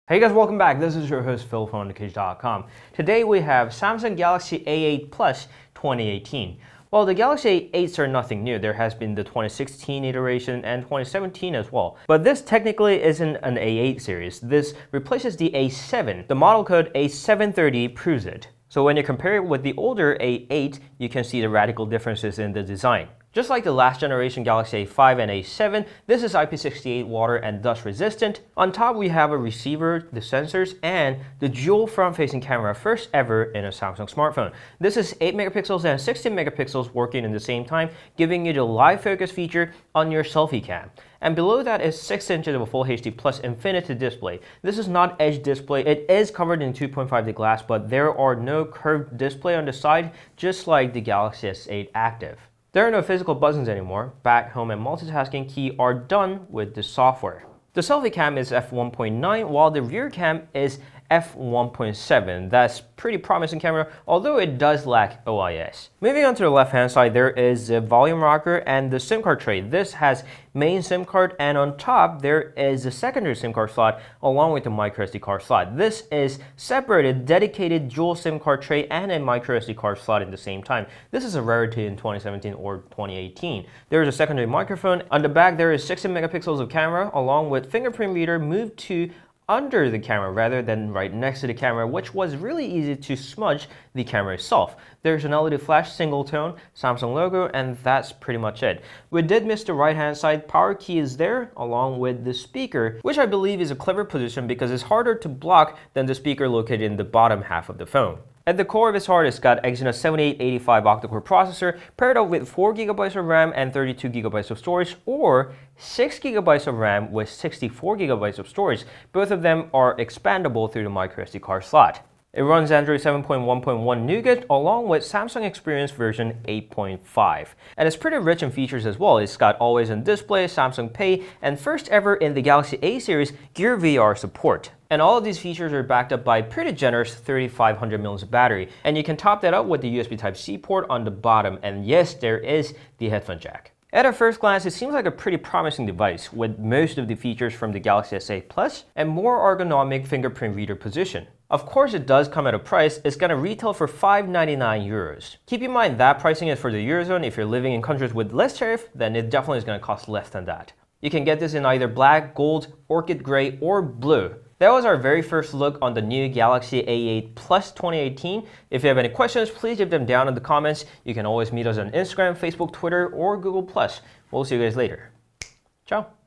Hey guys, welcome back. This is your host Phil from underKG.com. Today we have Samsung Galaxy A8 Plus 2018. Well, the Galaxy A8s are nothing new. There has been the 2016 iteration and 2017 as well. But this technically isn't an A8 series. This replaces the A7. The model code A730 proves it. So when you compare it with the older A8, you can see the radical differences in the design. Just like the last generation Galaxy A5 and A7, this is IP68 water and dust resistant. On top we have a receiver, the sensors, and the dual front-facing camera, first ever in a Samsung smartphone. This is 8 megapixels and 16 megapixels working in the same time, giving you the live focus feature on your selfie cam. And below that is 6 inches of a Full HD Plus Infinity display. This is not edge display. It is covered in 2.5D glass, but there are no curved display on the side, just like the Galaxy S8 Active. There are no physical buttons anymore. Back, home, and multitasking key are done with the software. The selfie cam is f1.9, while the rear cam is f1.7. That's pretty promising camera, although it does lack OIS. Moving on to the left hand side, there is the volume rocker and the SIM card tray. This has main SIM card, and on top there is a secondary SIM card slot along with the micro SD card slot. This is separated, dedicated dual SIM card tray and a micro SD card slot at the same time. This is a rarity in 2017 or 2018. There is a secondary microphone. On the back there is 16 megapixels of camera along with fingerprint reader moved to under the camera rather than right next to the camera, which was really easy to smudge the camera itself. There's an LED flash single tone, Samsung logo, and that's pretty much it. We did miss the right hand side. Power key is there along with the speaker, which I believe is a clever position because it's harder to block than the speaker located in the bottom half of the phone. At the core of its heart, it's got Exynos 7885 octa-core processor paired up with 4GB of RAM and 32GB of storage, or 6GB of RAM with 64GB of storage. Both of them are expandable through the microSD card slot. It runs Android 7.1.1 Nougat along with Samsung Experience version 8.5. And it's pretty rich in features as well. It's got always-on display, Samsung Pay, and first ever in the Galaxy A series, Gear VR support. And all of these features are backed up by pretty generous 3500 mAh battery. And you can top that up with the USB Type-C port on the bottom. And yes, there is the headphone jack. At a first glance, it seems like a pretty promising device with most of the features from the Galaxy S8 Plus and more ergonomic fingerprint reader position. Of course, it does come at a price. It's going to retail for €599. Keep in mind that pricing is for the Eurozone. If you're living in countries with less tariff, then it definitely is going to cost less than that. You can get this in either black, gold, orchid gray, or blue. That was our very first look on the new Galaxy A8 Plus 2018. If you have any questions, please leave them down in the comments. You can always meet us on Instagram, Facebook, Twitter, or Google+. We'll see you guys later. Ciao.